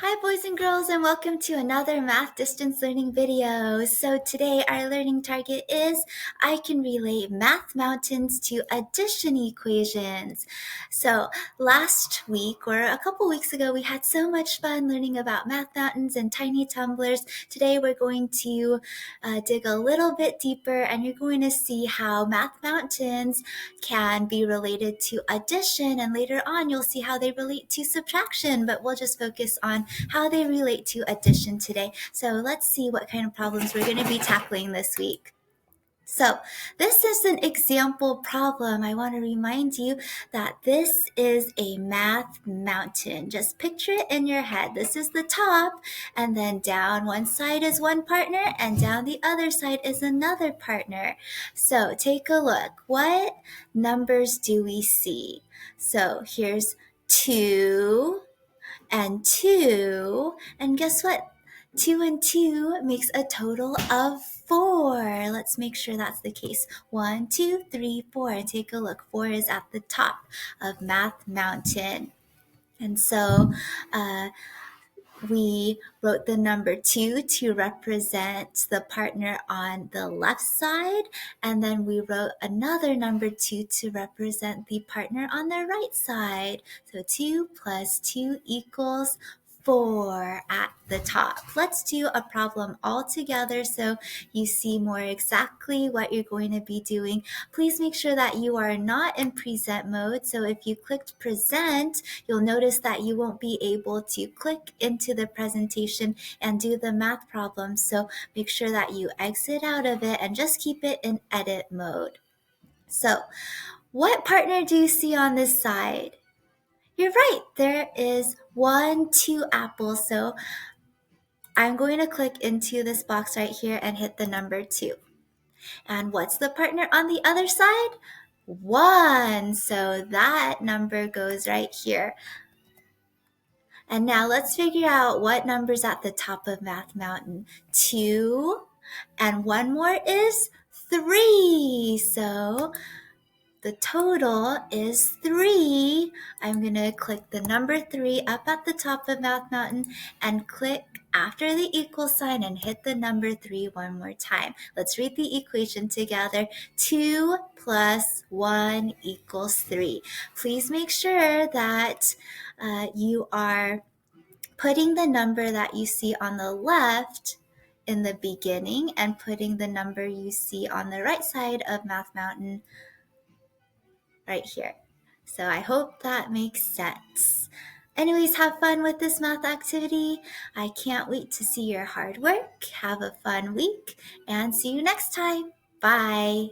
Hi boys and girls, and welcome to another math distance learning video. So today our learning target is I can relate math mountains to addition equations. So last week or a couple weeks ago we had so much fun learning about math mountains and tiny tumblers. Today we're going to dig a little bit deeper and you're going to see how math mountains can be related to addition, and later on you'll see how they relate to subtraction, but we'll just focus on how they relate to addition today. So let's see what kind of problems we're going to be tackling this week. So this is an example problem. I want to remind you that this is a math mountain. Just picture it in your head. This is the top, and then down one side is one partner, and down the other side is another partner. So take a look. What numbers do we see? So here's 2 and 2, and guess what? 2 and 2 makes a total of 4. Let's make sure that's the case. 1, 2, 3, 4. Take a look. 4 is at the top of Math Mountain. And so we wrote the number 2 to represent the partner on the left side, and then we wrote another number 2 to represent the partner on the right side. So 2 plus 2 equals 4 at the top. Let's do a problem all together so you see more exactly what you're going to be doing. Please make sure that you are not in present mode. So if you clicked present, you'll notice that you won't be able to click into the presentation and do the math problem. So make sure that you exit out of it and just keep it in edit mode. So what partner do you see on this side? You're right, there is 1, 2 apples. So I'm going to click into this box right here and hit the number 2. And what's the partner on the other side? 1. So that number goes right here. And now let's figure out what number's at the top of Math Mountain. 2, and one more is 3. So the total is 3. I'm going to click the number 3 up at the top of Math Mountain and click after the equal sign and hit the number 3 one more time. Let's read the equation together. 2 plus 1 equals 3. Please make sure that you are putting the number that you see on the left in the beginning and putting the number you see on the right side of Math Mountain right here. So I hope that makes sense. Anyways, have fun with this math activity. I can't wait to see your hard work. Have a fun week and see you next time. Bye.